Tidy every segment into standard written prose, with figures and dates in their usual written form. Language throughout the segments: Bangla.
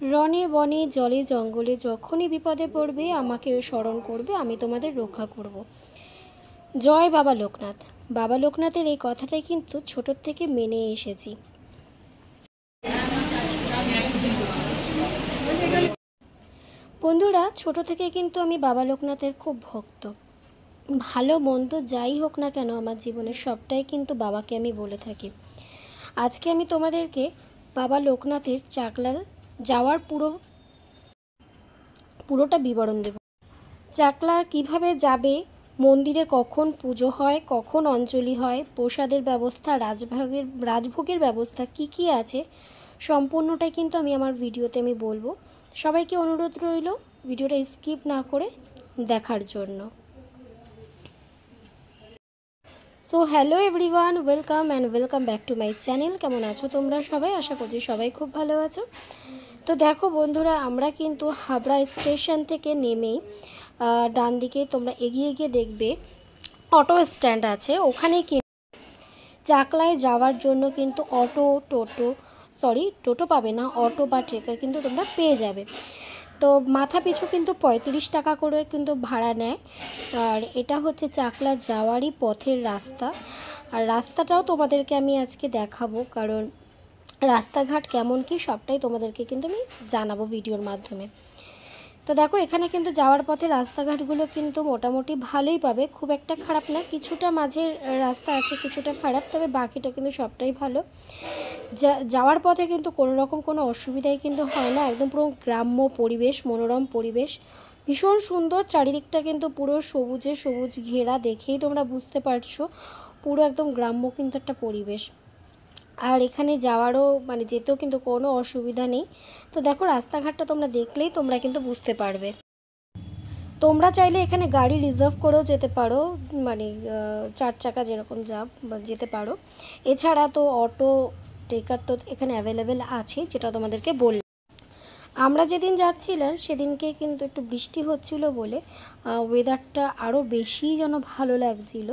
রণে বনে জলে জঙ্গলে যখনই বিপদে পড়বে আমাকে স্মরণ করবে, আমি তোমাদের রক্ষা করব। জয় বাবা লোকনাথ। বাবা লোকনাথের এই কথাটাই কিন্তু ছোটোর থেকে মেনে এসেছি। বন্ধুরা, ছোট থেকে কিন্তু আমি বাবা লোকনাথের খুব ভক্ত। ভালো মন্দ যাই হোক না কেন আমার জীবনের সবটাই কিন্তু বাবাকে আমি বলে থাকি। আজকে আমি তোমাদেরকে বাবা লোকনাথের চাকলা যাওয়ার পুরোটা বিবরণ দেব। চাকলা কিভাবে যাবে, মন্দিরে কখন পুজো হয়, কখন অঞ্জলি হয়, প্রসাদের ব্যবস্থা, রাজভোগের ব্যবস্থা কি কি আছে, সম্পূর্ণটাই কিন্তু আমি আমার ভিডিওতে আমি বলবো। সবাইকে অনুরোধ রইল ভিডিওটা স্কিপ না করে দেখার জন্য। So hello everyone, welcome back to my channel. কেমন আছো তোমরা সবাই? আশা করছি সবাই খুব ভালো আছো। তো দেখো বন্ধুরা, আমরা কিন্তু হাবড়া স্টেশন থেকে নেমেই ডান দিকে তোমরা এগিয়ে গিয়ে দেখবে অটো স্ট্যান্ড আছে। ওখানে চাকলায় যাওয়ার জন্য কিন্তু টোটো পাবে না, অটো বা ট্রেকার কিন্তু তোমরা পেয়ে যাবে। তো মাথা পিছু কিন্তু 35 টাকা করে কিন্তু ভাড়া নেয়। আর এটা হচ্ছে চাকলা যাওয়ারই পথের রাস্তা। আর রাস্তাটাও তোমাদেরকে আমি আজকে দেখাবো, কারণ রাস্তাঘাট কেমন কি সবটাই তোমাদেরকে কিন্তু আমি জানাবো ভিডিওর মাধ্যমে। তো দেখো, এখানে কিন্তু যাওয়ার পথে রাস্তাঘাটগুলো কিন্তু মোটামুটি ভালোই পাবে, খুব একটা খারাপ না। কিছুটা মাঝের রাস্তা আছে, কিছুটা খারাপ, তবে বাকিটা কিন্তু সবটাই ভালো। যাওয়ার পথে কিন্তু কোনো রকম কোনো অসুবিধাই কিন্তু হয় না। একদম পুরো গ্রাম্য পরিবেশ, মনোরম পরিবেশ, ভীষণ সুন্দর। চারিদিকটা কিন্তু পুরো সবুজে সবুজ ঘেরা, দেখেই তোমরা বুঝতে পারছো পুরো একদম গ্রাম্য কিন্তু একটা পরিবেশ। আর এখানে যাওয়ারও যেতেও কিন্তু কোনো অসুবিধা নেই। তো দেখো, রাস্তাঘাটটা তোমরা দেখলেই তোমরা কিন্তু বুঝতে পারবে। তোমরা চাইলে এখানে গাড়ি রিজার্ভ করেও যেতে পারো, 4 চাকা যেরকম যেতে পারো। এছাড়া তো অটো টেকার তো এখানে অ্যাভেলেবেল আছে, যেটা তোমাদেরকে বললাম। আমরা যেদিন যাচ্ছিলাম সেদিনকে কিন্তু একটু বৃষ্টি হচ্ছিল বলে ওয়েদারটা আরও বেশি যেন ভালো লাগছিল।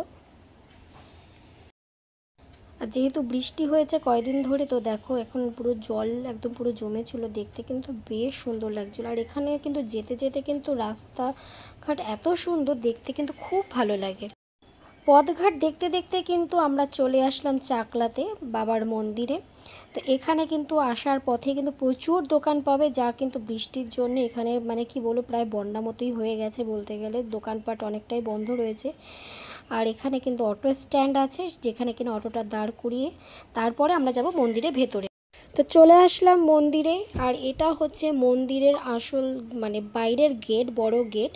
আর যেহেতু বৃষ্টি হয়েছে কয়দিন ধরে, তো দেখো এখন পুরো জল একদম পুরো জমেছিল, দেখতে কিন্তু বেশ সুন্দর লাগছিল। আর এখানে কিন্তু যেতে যেতে কিন্তু রাস্তাঘাট এত সুন্দর, দেখতে কিন্তু খুব ভালো লাগে। পথঘাট দেখতে দেখতে কিন্তু আমরা চলে আসলাম চাকলাতে বাবার মন্দিরে। তো এখানে কিন্তু আসার পথে কিন্তু প্রচুর দোকান পাবে, যা কিন্তু বৃষ্টির জন্য এখানে কি বলবো, প্রায় বন্যা মতোই হয়ে গেছে বলতে গেলে। দোকানপাট অনেকটাই বন্ধ রয়েছে। আর এখানে কিন্তু অটো স্ট্যান্ড আছে, যেখানে কিনা অটোটা দাঁড় করিয়ে তারপরে আমরা যাব মন্দিরের ভেতরে। তো চলে আসলাম মন্দিরে। আর এটা হচ্ছে মন্দিরের আসল বাইরের গেট, বড় গেট।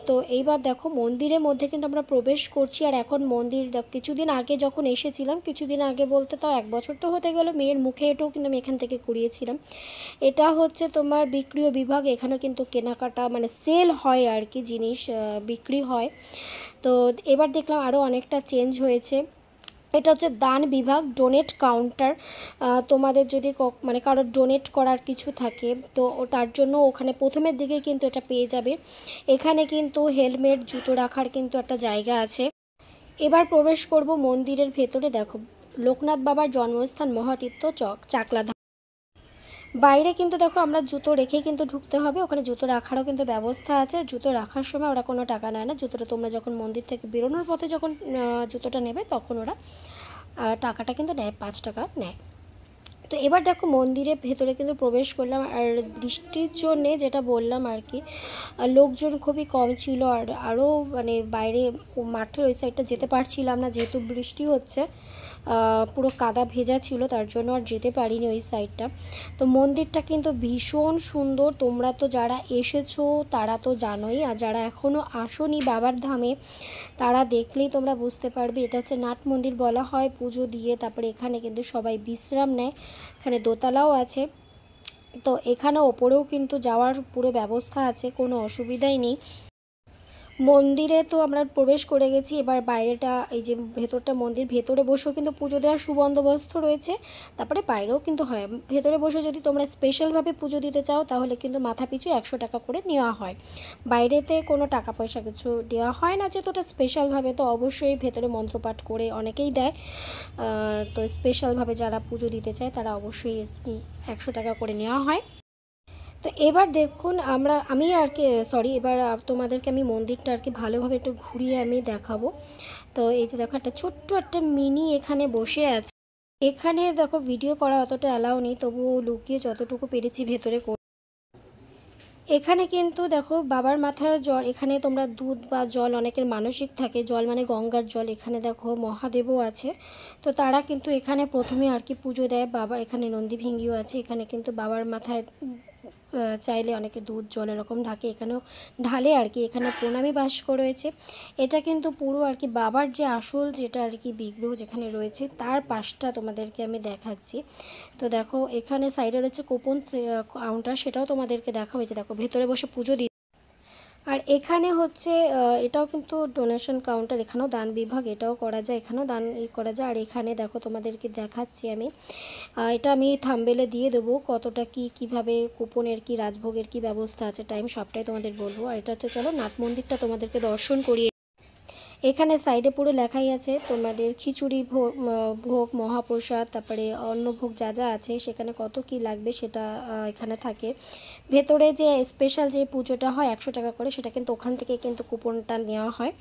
তো এইবার দেখো, মন্দিরের মধ্যে কিন্তু আমরা প্রবেশ করছি। আর এখন মন্দির কিছুদিন আগে যখন এসেছিলাম, কিছুদিন আগে বলতে তাও 1 বছর তো হতে গেল, মেয়ের মুখে এটাও কিন্তু আমি এখান থেকে কুড়িয়েছিলাম। এটা হচ্ছে তোমার বিক্রিয় বিভাগ। এখানে কিন্তু কেনাকাটা সেল হয় আর কি, জিনিস বিক্রি হয়। তো এবার দেখলাম আরও অনেকটা চেঞ্জ হয়েছে। এটা হচ্ছে দান বিভাগ, ডোনেট কাউন্টার। তোমাদের যদি কারোর ডোনেট করার কিছু থাকে তো তার জন্য ওখানে প্রথমের দিকে কিন্তু এটা পেয়ে যাবে। এখানে কিন্তু হেলমেট, জুতো রাখার কিন্তু একটা জায়গা আছে। এবার প্রবেশ করব মন্দিরের ভেতরে। দেখো, লোকনাথ বাবার জন্মস্থান মহাতীর্থ চাকলা। বাইরে কিন্তু দেখো, আমরা জুতো রেখেই কিন্তু ঢুকতে হবে। ওখানে জুতো রাখারও কিন্তু ব্যবস্থা আছে। জুতো রাখার সময় ওরা কোনো টাকা নেয় না। জুতোটা তোমরা যখন মন্দির থেকে বেরোনোর পথে যখন জুতোটা নেবে, তখন ওরা টাকাটা কিন্তু নেয়, 5 টাকা নেয়। তো এবার দেখো, মন্দিরের ভেতরে কিন্তু প্রবেশ করলাম। আর বৃষ্টির জন্যে যেটা বললাম আর কি, লোকজন খুবই কম ছিল। আর আরও বাইরে মাঠের ওই সাইডটা যেতে পারছিলাম না, যেহেতু বৃষ্টি হচ্ছে, পুরো কাদা ভেজা ছিল, তার জন্য আর যেতে পারিনি ওই সাইডটা। তো মন্দিরটা কিন্তু ভীষণ সুন্দর। তোমরা তো যারা এসেছো তারা তো জানোই, আর যারা এখনও আসোনি বাবার ধামে তারা দেখলেই তোমরা বুঝতে পারবে। এটা হচ্ছে নাট মন্দির বলা হয়। পুজো দিয়ে তারপরে এখানে কিন্তু সবাই বিশ্রাম নেয়। এখানে দোতলাও আছে। তো এখানে ওপরেও কিন্তু যাওয়ার পুরো ব্যবস্থা আছে, কোনো অসুবিধাই নেই। মন্দিরে তো আমরা প্রবেশ করে গেছি, এবার বাইরেটা এই যে ভেতরটা মন্দির, ভেতরে বসেও কিন্তু পুজো দেওয়ার সুবন্দোবস্ত রয়েছে। তারপরে বাইরেও কিন্তু হয়, ভেতরে বসে যদি তোমরা স্পেশালভাবে পুজো দিতে চাও তাহলে কিন্তু মাথা পিছু 100 টাকা করে নেওয়া হয়। বাইরেতে কোনো টাকা পয়সা কিছু দেওয়া হয় না, যেহেতু ওটা স্পেশালভাবে, তো অবশ্যই ভেতরে মন্ত্রপাঠ করে অনেকেই দেয়। তো স্পেশালভাবে যারা পুজো দিতে চায় তারা অবশ্যই 100 টাকা করে নেওয়া হয়। তো এবার দেখুন আমি আর কি সরি, এবার তোমাদেরকে আমি মন্দিরটা আর কি ভালোভাবে একটু ঘুরিয়ে আমি দেখাবো। তো এই যে দেখো একটা ছোট্ট একটা মিনি এখানে বসে আছে। এখানে দেখো ভিডিও করা অতটা অ্যালাউ নেই, তবুও লুকিয়ে যতটুকু পেরেছি ভেতরে। এখানে কিন্তু দেখো বাবার মাথায় জল, এখানে তোমরা দুধ বা জল, অনেকের মানসিক থাকে, জল মানে গঙ্গার জল, এখানে দেখো মহাদেবও আছে। তো তারা কিন্তু এখানে প্রথমে আর কি পুজো দেয়। বাবা এখানে নন্দী ভিঙ্গিও আছে, এখানে কিন্তু বাবার মাথায় চাইলে অনেকে দুধ জল এরকম ঢাকে, এখানেও ঢালে আর কি। এখানে প্রণামী বাস্ক রয়েছে। এটা কিন্তু পুরো আর কি বাবার যে আসল যেটা আর কি বিগ্রহ যেখানে রয়েছে তার পাশটা তোমাদেরকে আমি দেখাচ্ছি। তো দেখো এখানে সাইডে রয়েছে কুপন কাউন্টার, সেটাও তোমাদেরকে দেখা হয়েছে। দেখো ভেতরে বসে পুজো দিই। আর এখানে হচ্ছে এটাও কিন্তু ডোনেশন কাউন্টার, এখানেও দান বিভাগ, এটাও করা যায়, এখানেও দান করা যায়। আর এখানে দেখো তোমাদেরকে দেখাচ্ছি আমি, এটা আমি থাম্বনেলে দিয়ে দেবো কতটা কি কিভাবে কুপনের কি রাজভোগের কি ব্যবস্থা আছে, টাইম সবটাই তোমাদের বলবো। আর এটা হচ্ছে, চলো নাট মন্দিরটা তোমাদেরকে দর্শন করিয়ে। এখানে সাইডে পুরো লেখাই আছে তোমাদের খিচুড়ি ভোগ মহাপ্রসাদ, তারপরে অন্নভোগ যা যা আছে সেখানে কত কি লাগবে সেটা এখানে থাকে। ভেতরে যে স্পেশাল যে পুজোটা হয় 100 টাকা করে, সেটা কিন্তু ওখান থেকে কিন্তু কুপনটা নেওয়া হয়।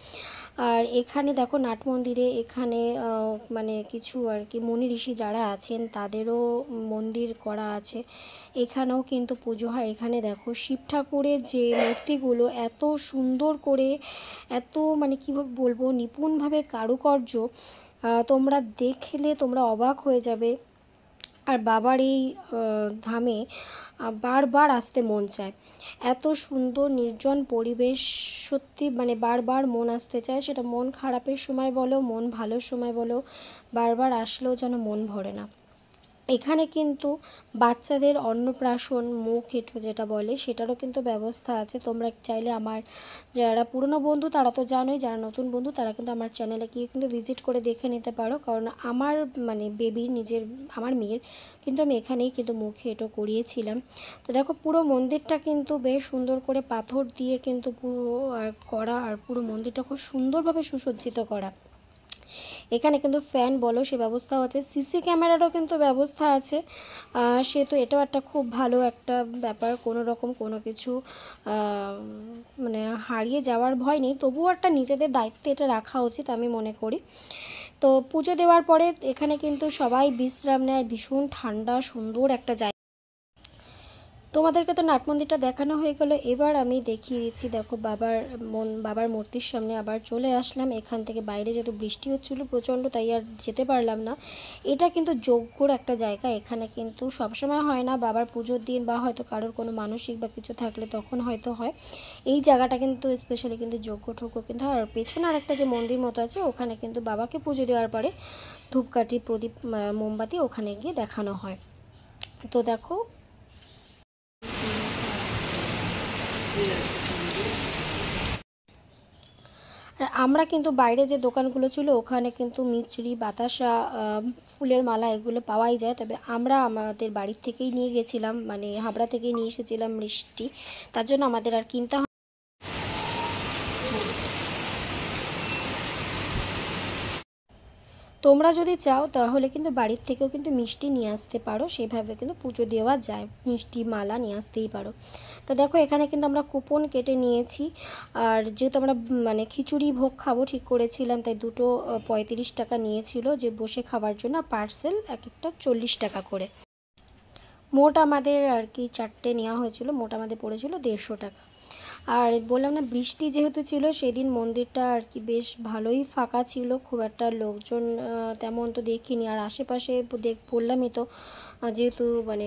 আর এখানে দেখো নাট মন্দিরে এখানে মানে কিছু আর কি মুনি ঋষি যারা আছেন তাদেরও মন্দির করা আছে, এখানেও কিন্তু পুজো হয়। এখানে দেখো শিব ঠাকুরের যে মূর্তিগুলো এত সুন্দর করে, এত মানে কীভাবে বলবো, নিপুণভাবে কারুকার্য, তোমরা দেখলে তোমরা অবাক হয়ে যাবে। আর বাবার এই ধামে বারবার আসতে মন চায়, এত সুন্দর নির্জন পরিবেশ, সত্যি মানে বারবার মন আসতে চায়। সেটা মন খারাপের সময় বলো, মন ভালোর সময় বলো, বারবার আসলেও যেন মন ভরে না। এখানে কিন্তু বাচ্চাদের অন্নপ্রাশন, মুখ এঁঠো যেটা বলে, সেটারও কিন্তু ব্যবস্থা আছে। তোমরা চাইলে আমার যারা পুরনো বন্ধু তারা তো জানোই, যারা নতুন বন্ধু তারা কিন্তু আমার চ্যানেলে গিয়ে কিন্তু ভিজিট করে দেখে নিতে পারো। কারণ আমার মানে বেবির নিজের, আমার মেয়ের কিন্তু আমি এখানেই কিন্তু মুখ এঁঠো করিয়েছিলাম। তো দেখো পুরো মন্দিরটা কিন্তু বেশ সুন্দর করে পাথর দিয়ে কিন্তু পুরো করা, আর পুরো মন্দিরটা খুব সুন্দরভাবে সুসজ্জিত করা। এখানে কিন্তু ফ্যান বলো সে ব্যবস্থাও আছে, সিসি ক্যামেরারও কিন্তু ব্যবস্থা আছে। সেহেতু এটাও একটা খুব ভালো একটা ব্যাপার, কোনো রকম কোনো কিছু মানে হারিয়ে যাওয়ার ভয় নেই। তবুও একটা নিজেদের দায়িত্বে এটা রাখা উচিত আমি মনে করি। তো পুজো দেওয়ার পরে এখানে কিন্তু সবাই বিশ্রাম নেয়, ভীষণ ঠান্ডা সুন্দর একটা জায়গা। তোমাদেরকে তো নাট মন্দিরটা দেখানো হয়ে গেলো, এবার আমি দেখিয়ে দিচ্ছি। দেখো বাবার মূর্তির সামনে আবার চলে আসলাম। এখান থেকে বাইরে যেহেতু বৃষ্টি হচ্ছিলো প্রচণ্ড, তাই আর যেতে পারলাম না। এটা কিন্তু যজ্ঞর একটা জায়গা, এখানে কিন্তু সবসময় হয় না, বাবার পুজোর দিন বা হয়তো কারোর কোনো মানসিক বা কিছু থাকলে তখন হয়তো হয়। এই জায়গাটা কিন্তু স্পেশালি কিন্তু যজ্ঞ ঠোজ্ঞ কিন্তু। আর পেছনে আর একটা যে মন্দির মতো আছে, ওখানে কিন্তু বাবাকে পুজো দেওয়ার পরে ধূপকাঠি প্রদীপ মোমবাতি ওখানে গিয়ে দেখানো হয়। তো দেখো আর আমরা কিন্তু বাইরে যে দোকানগুলো ছিল ওখানে কিন্তু মিছরি, বাতাসা, ফুলের মালা এগুলো পাওয়াই যায়। তবে আমরা আমাদের বাড়ির থেকেই নিয়ে গেছিলাম, মানে হাবড়া থেকেই নিয়ে এসেছিলাম মিষ্টি, তার জন্য আমাদের আর কিনতে হয়। তোমরা যদি চাও তাহলে কিন্তু বাড়ির থেকেও কিন্তু মিষ্টি নিয়ে আসতে পারো, সেভাবে কিন্তু পুজো দেওয়া যায়, মিষ্টি মালা নিয়ে আসতেই পারো। তো দেখো এখানে কিন্তু আমরা কুপন কেটে নিয়েছি। আর যেহেতু আমরা মানে খিচুড়ি ভোগ খাবো ঠিক করেছিলাম, তাই দুটো 35 টাকা নিয়েছিল যে বসে খাবার জন্য, পার্সেল এক একটা 40 টাকা করে। মোট আমাদের আর কি 4টে নেওয়া হয়েছিল, মোট আমাদের পড়েছিল 150 টাকা। আর বললাম না বৃষ্টি যেহেতু ছিল সেদিন মন্দিরটা আর কি বেশ ভালোই ফাঁকা ছিল, খুব একটা লোকজন তেমন তো দেখিনি। আর আশেপাশে বললামই তো, যেহেতু মানে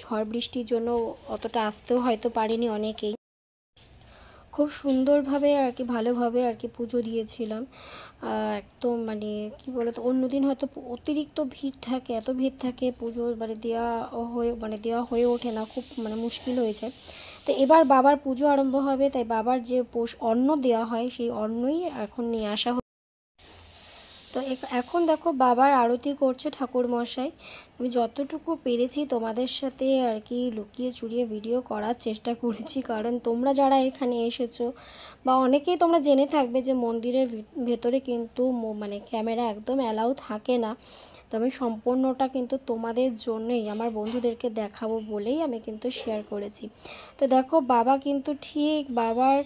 ঝড় বৃষ্টির জন্য অতটা আসতেও হয়তো পারেনি অনেকেই। খুব সুন্দরভাবে আর কি ভালোভাবে আর কি পুজো দিয়েছিলাম। একদম মানে কি বলতো, অন্যদিন হয়তো অতিরিক্ত ভিড় থাকে, এত ভিড় থাকে পুজো মানে দেওয়া হয়ে ওঠে না, খুব মানে মুশকিল হয়ে যায়। তো এবার বাবার পুজো আরম্ভ হবে, তাই বাবার যে অন্ন দেওয়া হয় সেই অন্নই এখন নিয়ে আসা। তো এখন দেখো বাবার আরতি করছে ঠাকুর মশাই। আমি যতটুকু পেরেছি তোমাদের সাথে আর কি লুকিয়ে চুরিয়ে ভিডিও করার চেষ্টা করেছি, কারণ তোমরা যারা এখানে এসেছো বা অনেকেই তোমরা জেনে থাকবে যে মন্দিরের ভেতরে কিন্তু মানে ক্যামেরা একদম অ্যালাউ থাকে না। তো আমি সম্পূর্ণটা কিন্তু তোমাদের জন্যই, আমার বন্ধুদেরকে দেখাবো বলেই আমি কিন্তু শেয়ার করেছি। তো দেখো বাবা কিন্তু ঠিক বাবার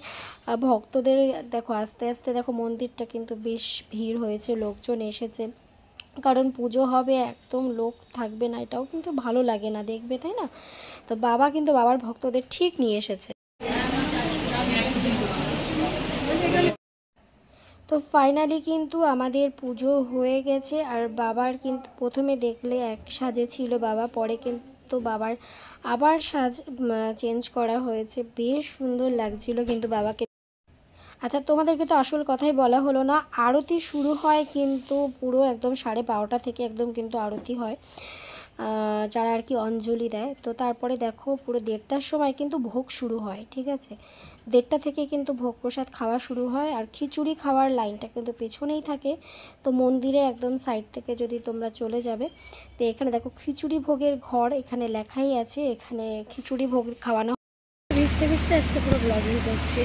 ভক্তদের দেখো আস্তে আস্তে দেখো মন্দিরটা কিন্তু বেশ ভিড় হয়েছে, লোকজন এসেছে, কারণ পুজো হবে একদম লোক থাকবে না এটাও কিন্তু ভালো লাগে না দেখবে, তাই না? তো বাবা কিন্তু বাবার ভক্তদের ঠিক নিয়ে এসেছে। তো ফাইনালি কিন্তু আমাদের পুজো হয়ে গেছে, আর বাবার কিন্তু প্রথমে দেখলে এক সাজে ছিল বাবা, পরে কিন্তু বাবার আবার সাজ চেঞ্জ করা হয়েছে, বেশ সুন্দর লাগছিল কিন্তু বাবাকে। আচ্ছা তোমাদেরকে তো আসল কথাই বলা হলো না, আরতি শুরু হয় কিন্তু পুরো একদম 12:30 থেকে একদম কিন্তু আরতি হয়, যারা আর কি অঞ্জলি দেয়। তো তারপরে দেখো পুরো 1:30টার সময় কিন্তু ভোগ শুরু হয়, ঠিক আছে? 1:30টা থেকে কিন্তু ভোগ প্রসাদ খাওয়া শুরু হয়, আর খিচুড়ি খাওয়ার লাইনটা কিন্তু পেছনেই থাকে। তো মন্দিরের একদম সাইড থেকে যদি তোমরা চলে যাবে, তো এখানে দেখো খিচুড়ি ভোগের ঘর এখানে লেখাই আছে, এখানে খিচুড়ি ভোগ খাওয়ানো। ভিজতে ভিজতে আজকে পুরো ব্লগিং করছে।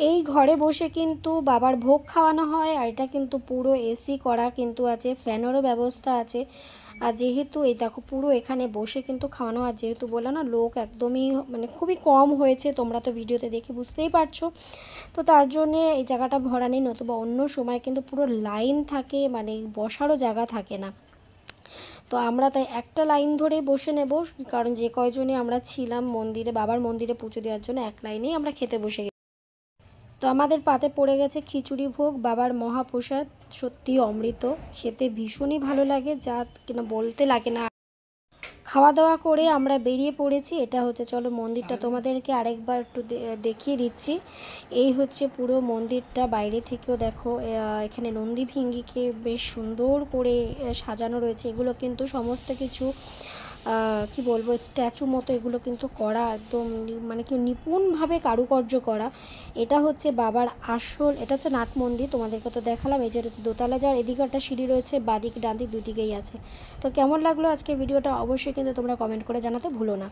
এই ঘরে বসে কিন্তু বাবার ভোগ খাওয়ানো হয়, আর এটা কিন্তু পুরো এসি করা কিন্তু আছে, ফ্যানেরও ব্যবস্থা আছে। আর যেহেতু এই দেখো পুরো এখানে বসে কিন্তু খাওয়ানো, আর যেহেতু বললাম না লোক একদমই মানে খুবই কম হয়েছে, তোমরা তো ভিডিওতে দেখে বুঝতেই পারছো, তো তার জন্যে এই জায়গাটা ভরা নেই, নতুবা অন্য সময় কিন্তু পুরো লাইন থাকে, মানে বসারও জায়গা থাকে না। তো আমরা তাই একটা লাইন ধরেই বসে নেব, কারণ যে কয়জনে আমরা ছিলাম মন্দিরে, বাবার মন্দিরে পুজো দেওয়ার জন্য এক লাইনেই আমরা খেতে বসে গেছি। তো আমাদের পাতে পড়ে গেছে খিচুড়ি ভোগ, বাবার মহাপ্রসাদ, সত্যি অমৃত, খেতে ভীষণই ভালো লাগে, যা কিনা বলতে লাগে না। খাওয়া দাওয়া করে আমরা বেরিয়ে পড়েছি, এটা হচ্ছে, চলো মন্দিরটা তোমাদেরকে আরেকবার একটু দেখিয়ে দিচ্ছি। এই হচ্ছে পুরো মন্দিরটা, বাইরে থেকেও দেখো এখানে নন্দী ভিঙ্গিকে বেশ সুন্দর করে সাজানো রয়েছে, এগুলো কিন্তু সমস্ত কিছু কি বলবো স্ট্যাচু মতো, এগুলো কিন্তু করা একদম মানে কি নিপুণভাবে কারুকার্য করা। এটা হচ্ছে বাবার আসল, এটা হচ্ছে নাট মন্দির, তোমাদেরকে তো দেখালাম। এই যে হচ্ছে দোতলা, যার এদিকে একটা সিঁড়ি রয়েছে, বাদিক ডানদিক দুদিকেই আছে। তো কেমন লাগলো আজকে ভিডিওটা অবশ্যই কিন্তু তোমরা কমেন্ট করে জানাতে ভুলো না।